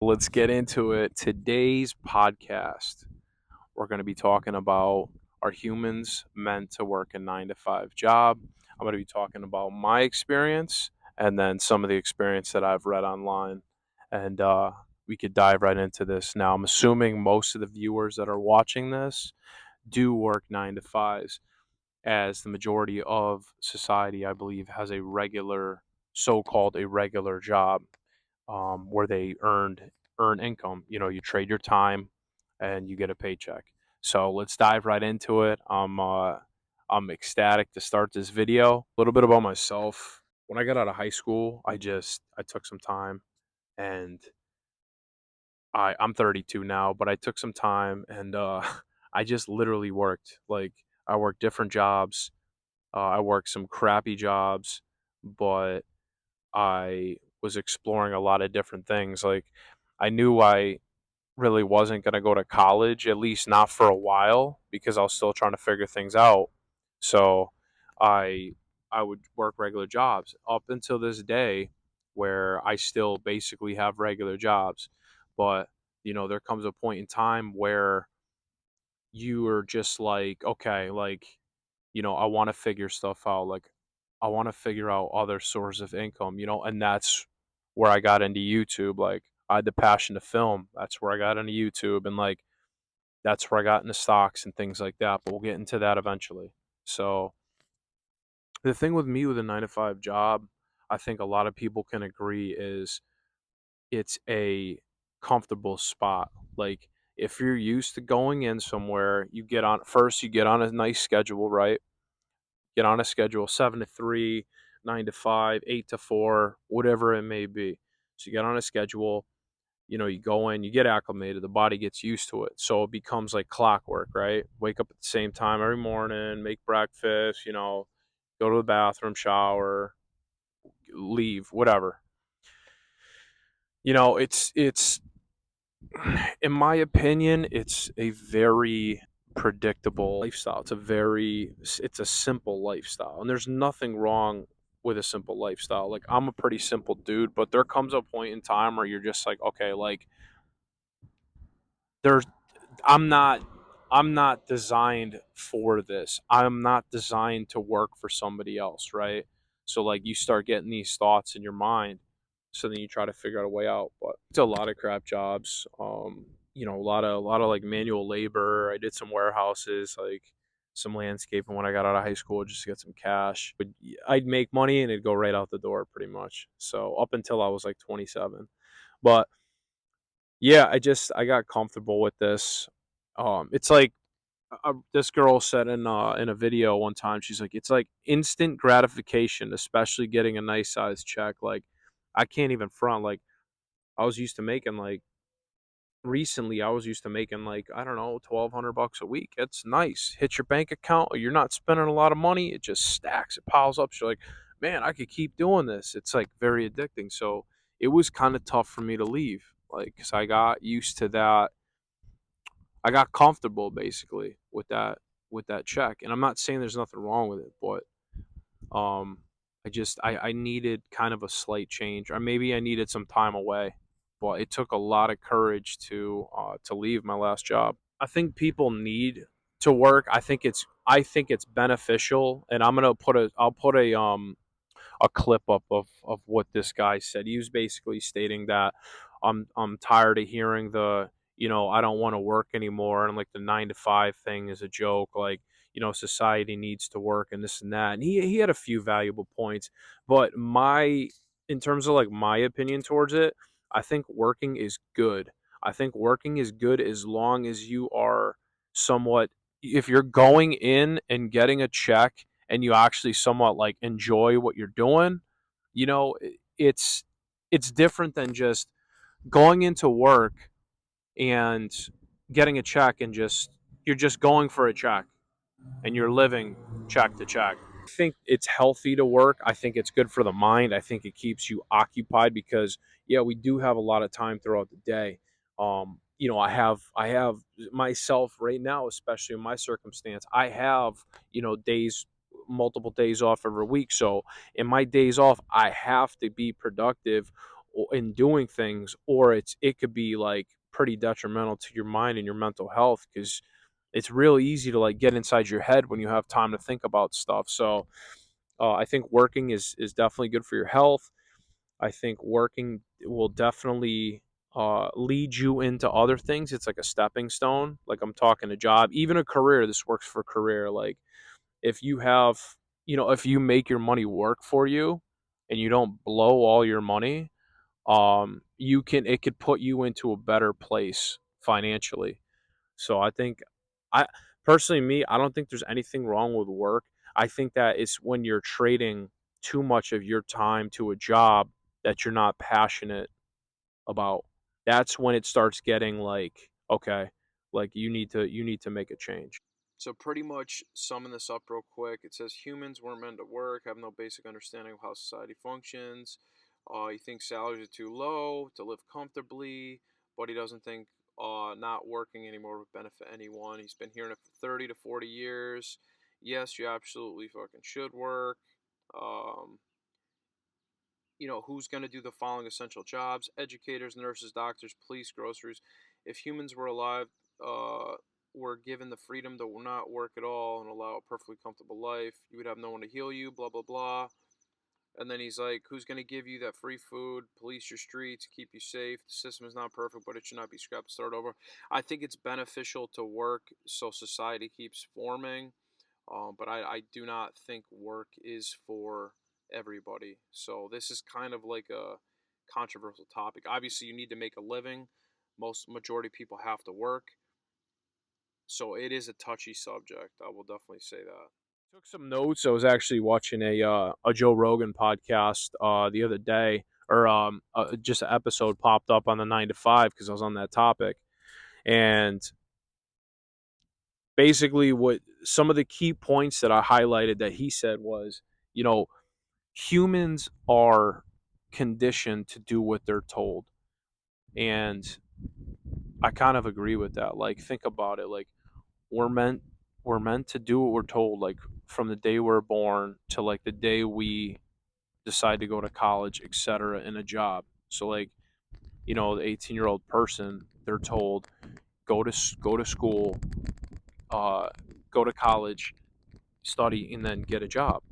let's get into it. Today's podcast, we're going to be talking about, are humans meant to work a 9 to 5 job? I'm going to be talking about my experience and then some of the experience that I've read online. And we could dive right into this. Now, I'm assuming most of the viewers that are watching this do work 9 to 5s, as the majority of society, I believe, has a regular, so-called a regular job, where they earn income. You know, you trade your time and you get a paycheck. So let's dive right into it. I'm ecstatic to start this video. A little bit about myself. When I got out of high school, I took some time, and I'm 32 now, but I took some time, and I just literally worked. Like, I worked different jobs. I worked some crappy jobs, but I was exploring a lot of different things. Like, I knew I really wasn't going to go to college, at least not for a while, because I was still trying to figure things out. So I I would work regular jobs up until this day, where I still basically have regular jobs. But, there comes a point in time where you are just like, okay, like, I want to figure stuff out. Like, I want to figure out other sources of income, and that's where I got into YouTube. Like, I had the passion to film. That's where I got into YouTube, and like, that's where I got into stocks and things like that. But we'll get into that eventually. So the thing with me with a 9 to 5 job, I think a lot of people can agree, is it's a comfortable spot. Like, if you're used to going in somewhere, you get on a nice schedule, right? Get on a schedule, 7 to 3, 9 to 5, 8 to 4, whatever it may be. So you get on a schedule, you go in, you get acclimated, the body gets used to it. So it becomes like clockwork, right? Wake up at the same time every morning, make breakfast, go to the bathroom, shower, leave, whatever. It's in my opinion, it's a very predictable lifestyle. It's a simple lifestyle, and there's nothing wrong with a simple lifestyle. Like, I'm a pretty simple dude, but there comes a point in time where you're just like, okay, like, there's I'm not I'm not designed for this. I'm not designed to work for somebody else, right? So, like, you start getting these thoughts in your mind, so then you try to figure out a way out. But it's a lot of crap jobs. A lot of like manual labor. I did some warehouses, like some landscaping when I got out of high school, just to get some cash. But I'd make money and it'd go right out the door pretty much. So up until I was like 27. But yeah, I got comfortable with this. It's like, this girl said in a video one time. She's like, it's like instant gratification, especially getting a nice size check. Like, I can't even front. Like, I was used to making like recently. I was used to making, like, I don't know, $1,200 a week. It's nice. Hit your bank account. You're not spending a lot of money. It just stacks. It piles up. You're like, man, I could keep doing this. It's like very addicting. So it was kind of tough for me to leave, like, because I got used to that. I got comfortable basically with that check. And I'm not saying there's nothing wrong with it, but I needed kind of a slight change, or maybe I needed some time away. But it took a lot of courage to leave my last job. I think people need to work. I think it's beneficial, and I'll put a clip up of what this guy said. He was basically stating that I'm tired of hearing the, I don't want to work anymore, and like the 9 to 5 thing is a joke. Like, society needs to work and this and that. And he had a few valuable points, but in terms of like my opinion towards it, I think working is good. I think working is good as long as you are somewhat, if you're going in and getting a check and you actually somewhat like enjoy what you're doing, you know, it's it's different than just going into work and getting a check, and you're just going for a check and you're living check to check. I think it's healthy to work. I think it's good for the mind. I think it keeps you occupied because, yeah, we do have a lot of time throughout the day. I have myself right now, especially in my circumstance. I have, days, multiple days off every week. So in my days off, I have to be productive, in doing things, or it could be like pretty detrimental to your mind and your mental health, because it's real easy to like get inside your head when you have time to think about stuff. So I think working is definitely good for your health. I think working will definitely lead you into other things. It's like a stepping stone. Like, I'm talking a job, even a career. This works for career. Like, if you have, if you make your money work for you and you don't blow all your money, it could put you into a better place financially. So I think, I personally, me, I don't think there's anything wrong with work. I think that it's when you're trading too much of your time to a job that you're not passionate about. That's when it starts getting like, okay, like you need to make a change. So pretty much summing this up real quick, it says humans weren't meant to work, have no basic understanding of how society functions. He thinks salaries are too low to live comfortably, but he doesn't think not working anymore would benefit anyone. He's been hearing it for 30 to 40 years. Yes, you absolutely fucking should work. Um, who's going to do the following essential jobs: educators, nurses, doctors, police, groceries. If humans were alive, uh, were given the freedom to not work at all and allow a perfectly comfortable life, you would have no one to heal you, blah, blah, blah. And then he's like, who's going to give you that free food, police your streets, keep you safe? The system is not perfect, but it should not be scrapped to start over. I think it's beneficial to work so society keeps forming. But I do not think work is for everybody. So this is kind of like a controversial topic. Obviously, you need to make a living. Most majority of people have to work. So it is a touchy subject. I will definitely say that. Took some notes. I was actually watching a Joe Rogan podcast the other day, or just an episode popped up on the 9 to 5 because I was on that topic, and basically what some of the key points that I highlighted that he said was, you know, humans are conditioned to do what they're told. And I kind of agree with that. Like, think about it. Like, we're meant we're meant to do what we're told, like from the day we're born to like the day we decide to go to college, etc., in a job. So like, the 18-year-old person, they're told go to school, uh, go to college, study, and then get a job.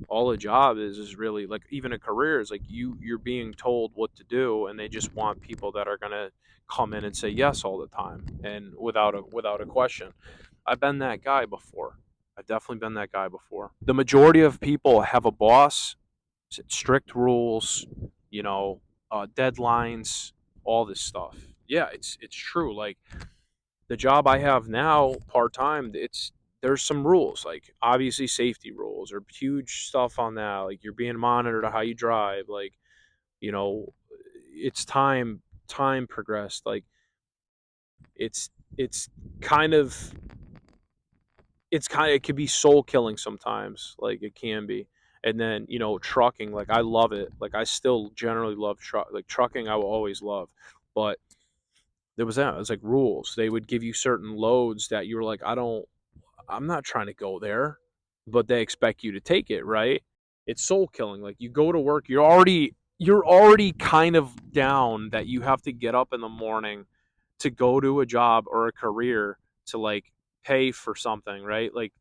All a job is really, like, even a career is like you're being told what to do, and they just want people that are gonna come in and say yes all the time and without a question. I've been that guy before. I've definitely been that guy before. The majority of people have a boss, strict rules, you know, deadlines, all this stuff. Yeah, it's true. Like, the job I have now, part time, there's some rules, like obviously safety rules or huge stuff on that. Like, you're being monitored how you drive. Like, you know, it's time progressed. Like, it's it's kind of it could be soul killing sometimes. Like, it can be. And then, trucking, like, I love it. Like, I still generally love trucking. I will always love, but there was that. It was like rules. They would give you certain loads that you were like, I'm not trying to go there, but they expect you to take it, right? It's soul killing. Like, you go to work, you're already kind of down that you have to get up in the morning to go to a job or a career to like pay for something, right? Like,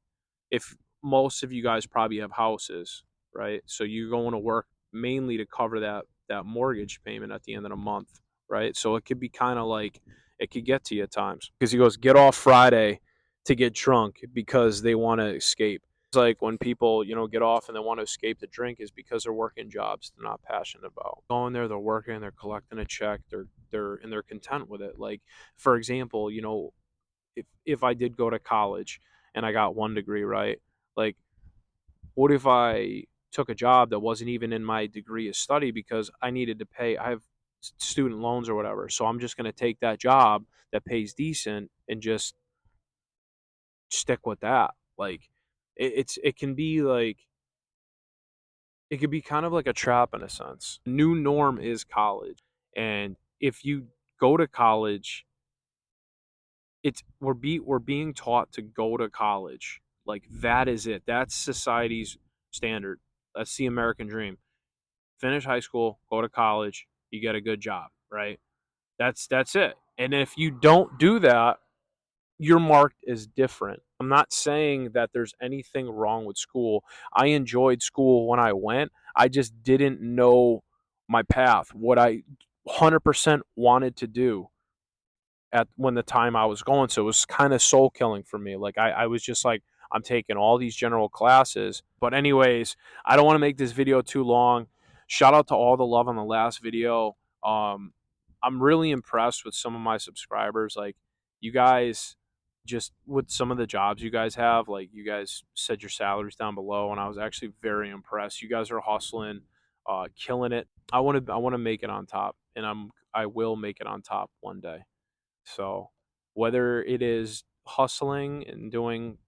if most of you guys probably have houses, right? So you're going to work mainly to cover that mortgage payment at the end of the month, right? So it could be kind of like, it could get to you at times, because he goes, get off Friday to get drunk because they want to escape. It's like when people, get off and they want to escape the drink is because they're working jobs they're not passionate about. Going there, they're working, they're collecting a check, they're content with it. Like, for example, if I did go to college and I got one degree, right? Like, what if I took a job that wasn't even in my degree of study because I needed to pay? I have student loans or whatever, so I'm just going to take that job that pays decent and just stick with that. Like, it can be like, it could be kind of like a trap in a sense. New norm is college, and if you go to college, we're being taught to go to college. Like, that is it. That's society's standard. That's the American dream. Finish high school, go to college, you get a good job, right? That's it. And if you don't do that, you're marked as different. I'm not saying that there's anything wrong with school. I enjoyed school when I went. I just didn't know my path, what I 100% wanted to do at when the time I was going. So it was kind of soul killing for me. Like I was just like, I'm taking all these general classes. But anyways, I don't want to make this video too long. Shout out to all the love on the last video. I'm really impressed with some of my subscribers. Like you guys, just with some of the jobs you guys have, like you guys said your salaries down below, and I was actually very impressed. You guys are hustling, killing it. I want to make it on top, and I will make it on top one day. So whether it is hustling and doing,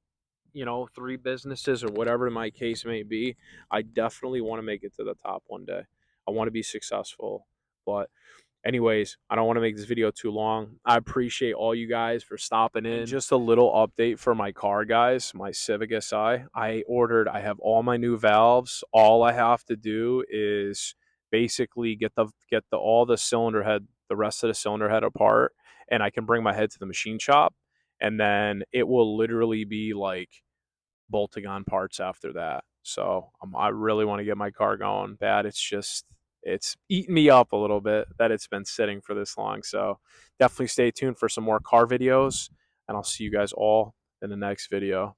three businesses or whatever my case may be, I definitely want to make it to the top one day. I want to be successful. But anyways, I don't want to make this video too long. I appreciate all you guys for stopping in. And just a little update for my car, guys. My Civic Si. I have all my new valves. All I have to do is basically get the all the cylinder head, the rest of the cylinder head apart, and I can bring my head to the machine shop, and then it will literally be like bolting on parts after that. So I really want to get my car going bad. It's eaten me up a little bit that it's been sitting for this long. So definitely stay tuned for some more car videos, and I'll see you guys all in the next video.